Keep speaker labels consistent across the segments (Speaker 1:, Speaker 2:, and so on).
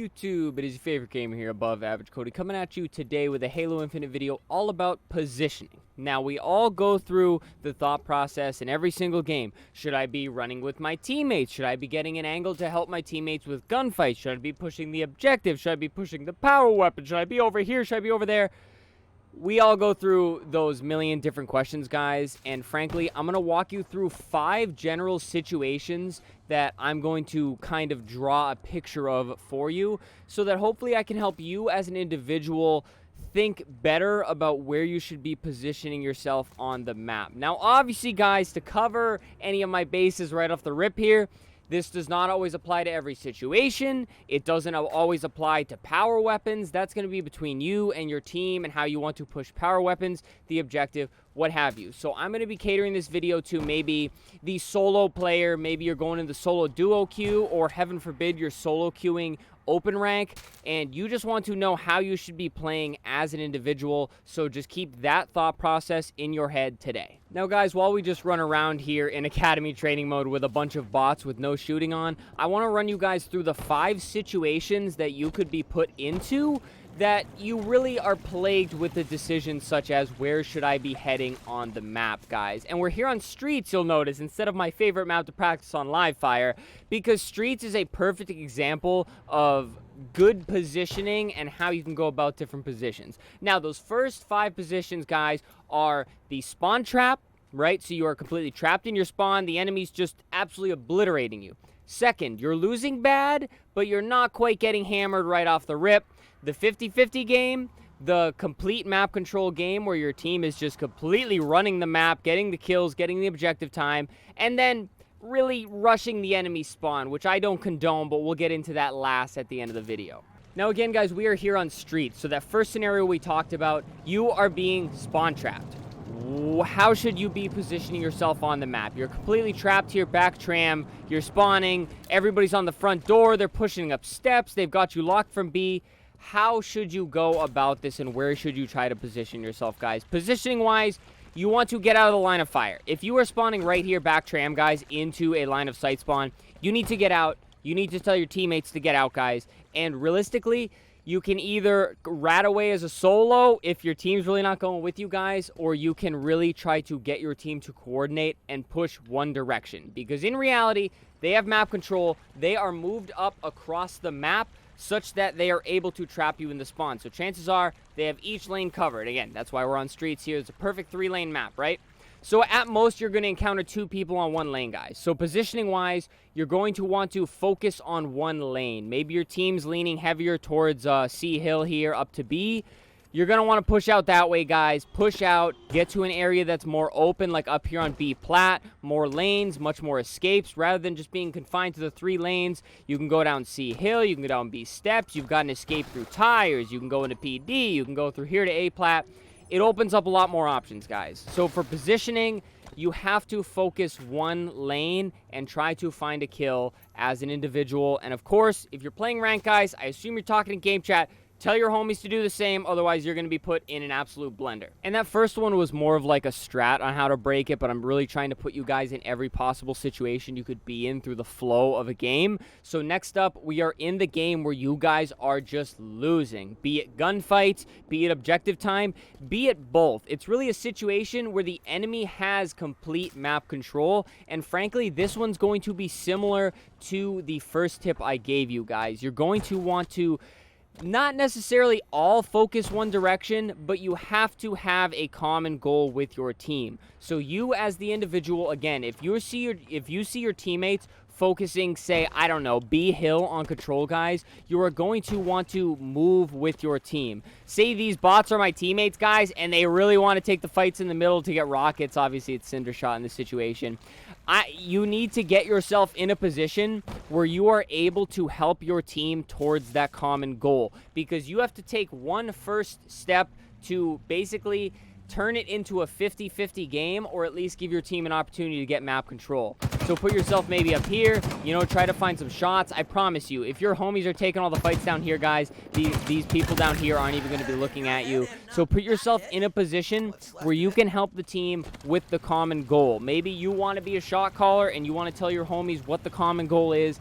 Speaker 1: YouTube? It is your favorite gamer here, Above Average Cody, coming at you today with a Halo Infinite video all about positioning. Now, we all go through the thought process in every single game. Should I be running with my teammates? Should I be getting an angle to help my teammates with gunfights? Should I be pushing the objective? Should I be pushing the power weapon? Should I be over here? Should I be over there? We all go through those million different questions, guys, and frankly, I'm going to walk you through 5 general situations that I'm going to kind of draw a picture of for you so that hopefully I can help you as an individual think better about where you should be positioning yourself on the map. Now, obviously, guys, to cover any of my bases right off the rip here, this does not always apply to every situation. It doesn't always apply to power weapons. That's going to be between you and your team and how you want to push power weapons, the objective, what have you. So I'm going to be catering this video to maybe the solo player. Maybe you're going in the solo duo queue, or heaven forbid you're solo queuing open rank, and you just want to know how you should be playing as an individual. So just keep that thought process in your head today. Now, guys, while we just run around here in academy training mode with a bunch of bots with no shooting on, I want to run you guys through the 5 situations that you could be put into that you really are plagued with the decisions such as where should I be heading on the map, guys. And we're here on Streets, you'll notice, instead of my favorite map to practice on live fire, because Streets is a perfect example of good positioning and how you can go about different positions. Now, those first 5 positions, guys, are the spawn trap, right? So you are completely trapped in your spawn. The enemy's just absolutely obliterating you. Second, you're losing bad, but you're not quite getting hammered right off the rip. The 50-50 game, the complete map control game where your team is just completely running the map, getting the kills, getting the objective time, and then really rushing the enemy spawn, which I don't condone, but we'll get into that last at the end of the video. Now, again, guys, we are here on Streets. So that first scenario we talked about, you are being spawn trapped. How should you be positioning yourself on the map? You're completely trapped here, back tram, you're spawning, everybody's on the front door, they're pushing up steps, they've got you locked from B. How should you go about this, and where should you try to position yourself, guys? Positioning-wise, you want to get out of the line of fire. If you are spawning right here, back tram, guys, into a line of sight spawn, you need to get out. You need to tell your teammates to get out, guys. And realistically, you can either rat away as a solo if your team's really not going with you guys, or you can really try to get your team to coordinate and push one direction. Because in reality, they have map control. They are moved up across the map such that they are able to trap you in the spawn. So chances are they have each lane covered. Again, that's why we're on Streets here. It's a perfect 3-lane map, right? So at most, you're going to encounter 2 people on 1 lane, guys. So positioning-wise, you're going to want to focus on 1 lane. Maybe your team's leaning heavier towards C Hill here up to B. You're going to want to push out that way, guys. Push out, get to an area that's more open, like up here on B plat. More lanes, much more escapes. Rather than just being confined to the 3 lanes, you can go down C Hill, you can go down B steps, you've got an escape through tires, you can go into PD, you can go through here to A plat. It opens up a lot more options, guys. So for positioning, you have to focus 1 lane and try to find a kill as an individual. And of course, if you're playing ranked, guys, I assume you're talking in game chat. Tell your homies to do the same, otherwise you're going to be put in an absolute blender. And that first one was more of like a strat on how to break it, but I'm really trying to put you guys in every possible situation you could be in through the flow of a game. So next up, we are in the game where you guys are just losing. Be it gunfights, be it objective time, be it both. It's really a situation where the enemy has complete map control, and frankly, this one's going to be similar to the first tip I gave you guys. You're going to want to not necessarily all focus one direction, but you have to have a common goal with your team. So you as the individual, again, if you see your teammates focusing, say, I don't know, B Hill on control, guys, you are going to want to move with your team. Say these bots are my teammates, guys, and they really want to take the fights in the middle to get rockets. Obviously, it's Cinder Shot in this situation. You need to get yourself in a position where you are able to help your team towards that common goal, because you have to take one first step to basically turn it into a 50-50 game, or at least give your team an opportunity to get map control. So put yourself maybe up here, you know, try to find some shots. I promise you, if your homies are taking all the fights down here, guys, these people down here aren't even going to be looking at you. So put yourself in a position where you can help the team with the common goal. Maybe you want to be a shot caller and you want to tell your homies what the common goal is.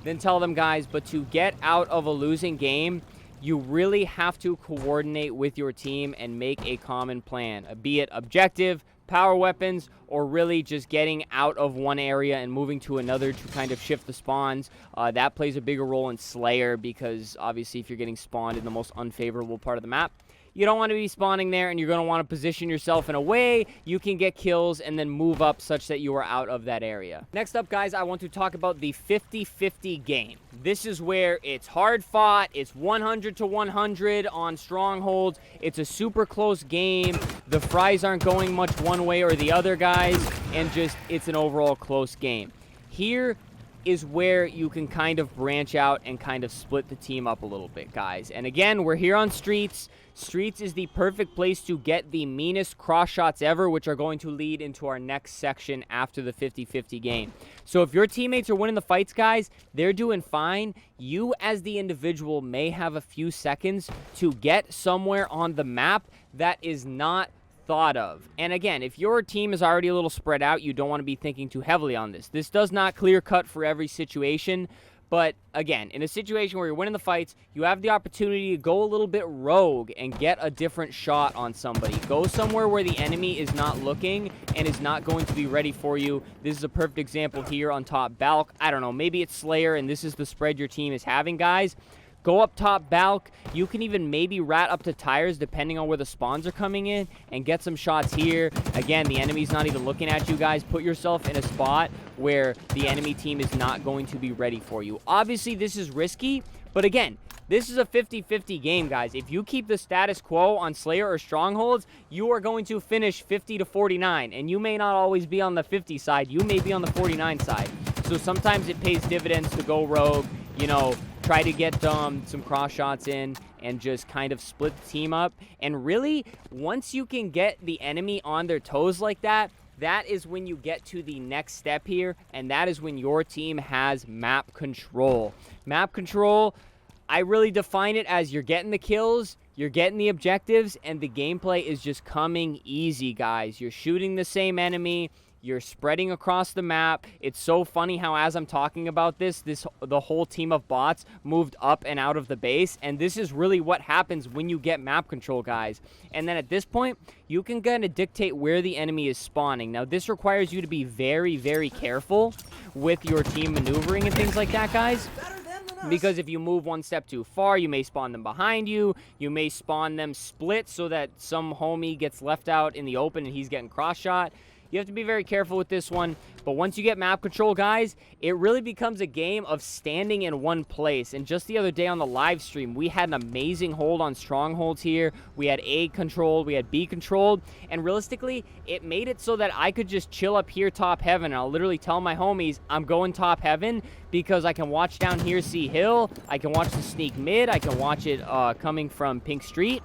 Speaker 1: then tell them, guys. But to get out of a losing game, you really have to coordinate with your team and make a common plan, be it objective, power weapons, or really just getting out of one area and moving to another to kind of shift the spawns. That plays a bigger role in Slayer because obviously if you're getting spawned in the most unfavorable part of the map, you don't want to be spawning there, and you're going to want to position yourself in a way you can get kills and then move up such that you are out of that area. Next up, guys, I want to talk about the 50-50 game. This is where it's hard fought. It's 100 to 100 on strongholds. It's a super close game. The fries aren't going much one way or the other, guys, and just it's an overall close game. Here is where you can kind of branch out and kind of split the team up a little bit, guys. And again, we're here on Streets. Streets is the perfect place to get the meanest cross shots ever, which are going to lead into our next section after the 50-50 game. So if your teammates are winning the fights, guys, they're doing fine. You as the individual may have a few seconds to get somewhere on the map that is not thought of. And again, if your team is already a little spread out, you don't want to be thinking too heavily on this. This does not clear cut for every situation, but again, in a situation where you're winning the fights, you have the opportunity to go a little bit rogue and get a different shot on somebody. Go somewhere where the enemy is not looking and is not going to be ready for you. This is a perfect example here on top Balk. I don't know, maybe it's Slayer and this is the spread your team is having, guys. Go up top Balk. You can even maybe rat up to tires depending on where the spawns are coming in and get some shots here. Again, the enemy's not even looking at you guys. Put yourself in a spot where the enemy team is not going to be ready for you. Obviously, this is risky, but again, this is a 50-50 game, guys. If you keep the status quo on Slayer or Strongholds, you are going to finish 50 to 49, and you may not always be on the 50 side. You may be on the 49 side. So sometimes it pays dividends to go rogue, you know, try to get some cross shots in and just kind of split the team up. And really, once you can get the enemy on their toes like that, that is when you get to the next step here, and that is when your team has map control. Map control, I really define it as you're getting the kills, you're getting the objectives, and the gameplay is just coming easy, guys. You're shooting the same enemy. You're spreading across the map. It's so funny how as I'm talking about the whole team of bots moved up and out of the base. And this is really what happens when you get map control, guys. And then at this point, you can kind of dictate where the enemy is spawning. Now, this requires you to be very, very careful with your team maneuvering and things like that, guys. Because if you move one step too far, you may spawn them behind you. You may spawn them split so that some homie gets left out in the open and he's getting cross-shot. You have to be very careful with this one. But once you get map control, guys, it really becomes a game of standing in one place. And just the other day on the live stream, we had an amazing hold on strongholds here. We had A controlled, we had B controlled. And realistically, it made it so that I could just chill up here top heaven. And I'll literally tell my homies, I'm going top heaven because I can watch down here C Hill. I can watch the sneak mid. I can watch it coming from Pink Street.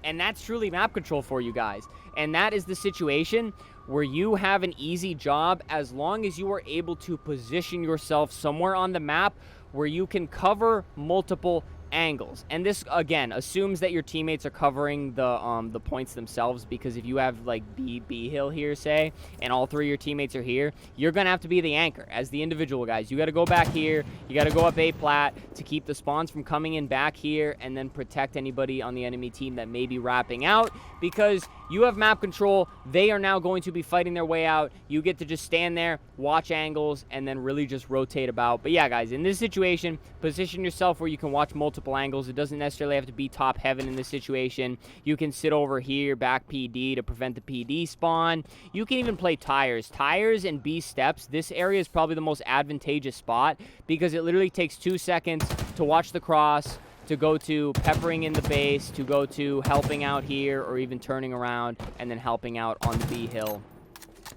Speaker 1: And that's truly map control for you guys. And that is the situation where you have an easy job as long as you are able to position yourself somewhere on the map where you can cover multiple angles. And this again assumes that your teammates are covering the points themselves, because if you have like B hill here, say, and all three of your teammates are here, you're gonna have to be the anchor as the individual, guys. You got to go back here, you got to go up A plat to keep the spawns from coming in back here, and then protect anybody on the enemy team that may be wrapping out, because you have map control. They are now going to be fighting their way out. You get to just stand there, watch angles, and then really just rotate about. But yeah, guys, in this situation, position yourself where you can watch multiple angles. It doesn't necessarily have to be top heaven in this situation. You can sit over here, back PD to prevent the PD spawn. You can even play tires. Tires and B steps, this area is probably the most advantageous spot because it literally takes 2 seconds to watch the cross, to go to peppering in the base, to go to helping out here, or even turning around and then helping out on the B hill.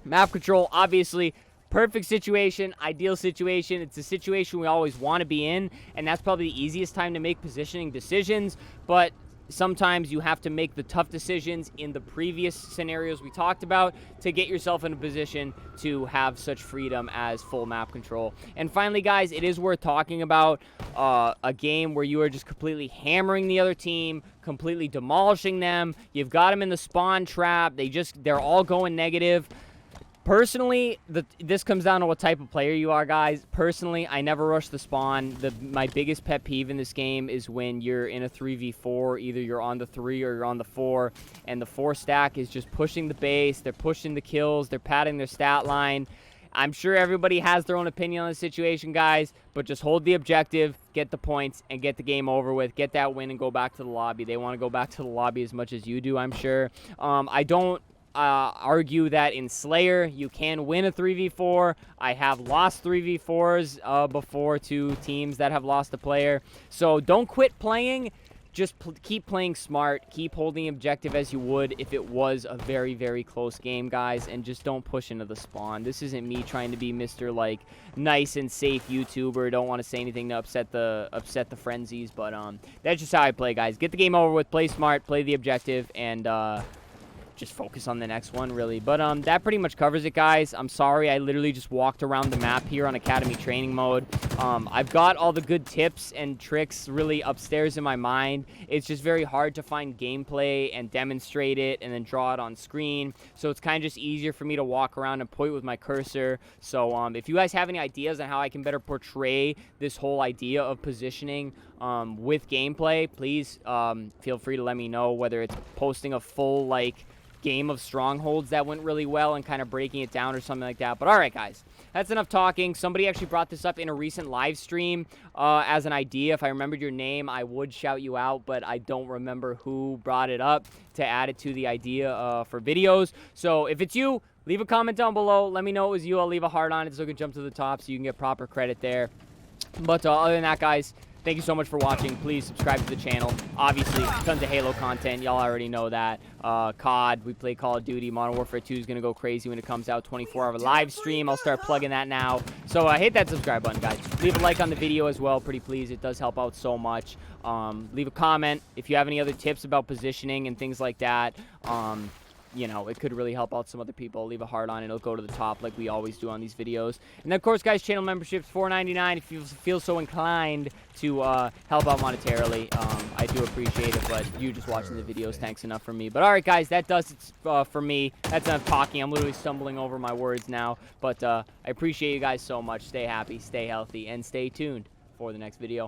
Speaker 1: Map control, obviously, perfect situation, ideal situation. It's a situation we always want to be in, and that's probably the easiest time to make positioning decisions, but sometimes you have to make the tough decisions in the previous scenarios we talked about to get yourself in a position to have such freedom as full map control. And finally, guys, it is worth talking about a game where you are just completely hammering the other team, completely demolishing them. You've got them in the spawn trap. They're all going negative. Personally, this comes down to what type of player you are, guys. Personally, I never rush the spawn. My biggest pet peeve in this game is when you're in a 3v4. Either you're on the 3 or you're on the 4, and the 4 stack is just pushing the base. They're pushing the kills. They're padding their stat line. I'm sure everybody has their own opinion on the situation, guys, but just hold the objective, get the points, and get the game over with. Get that win and go back to the lobby. They want to go back to the lobby as much as you do, I'm sure. I don't argue that in Slayer you can win a 3v4. I have lost 3v4s before to teams that have lost a player. So don't quit playing. Just keep playing smart. Keep holding the objective as you would if it was a very, very close game, guys. And just don't push into the spawn. This isn't me trying to be Mr. like nice and safe YouTuber. Don't want to say anything to upset the frenzies, but that's just how I play, guys. Get the game over with. Play smart. Play the objective, and just focus on the next one, really. But that pretty much covers it, guys. I'm sorry I literally just walked around the map here on Academy Training Mode. I've got all the good tips and tricks really upstairs in my mind. It's just very hard to find gameplay and demonstrate it and then draw it on screen. So it's kind of just easier for me to walk around and point with my cursor. So if you guys have any ideas on how I can better portray this whole idea of positioning with gameplay, please feel free to let me know, whether it's posting a full like game of strongholds that went really well and kind of breaking it down or something like that. But all right, guys, that's enough talking. Somebody actually brought this up in a recent live stream as an idea. If I remembered your name, I would shout you out, but I don't remember who brought it up to add it to the idea for videos. So if it's you, leave a comment down below. Let me know it was you. I'll leave a heart on it so it can jump to the top so you can get proper credit there. But other than that, guys, thank you so much for watching. Please subscribe to the channel. Obviously, tons of Halo content. Y'all already know that. COD, we play Call of Duty. Modern Warfare 2 is going to go crazy when it comes out. 24-hour live stream. I'll start plugging that now. So hit that subscribe button, guys. Leave a like on the video as well. Pretty please. It does help out so much. Leave a comment if you have any other tips about positioning and things like that. You know, it could really help out some other people. Leave a heart on it. It'll go to the top like we always do on these videos. And then, of course, guys, channel memberships, $4.99 if you feel so inclined to help out monetarily. I do appreciate it, but you just watching the videos, thanks enough for me. But, all right, guys, that does it for me. That's enough talking. I'm literally stumbling over my words now. But I appreciate you guys so much. Stay happy, stay healthy, and stay tuned for the next video.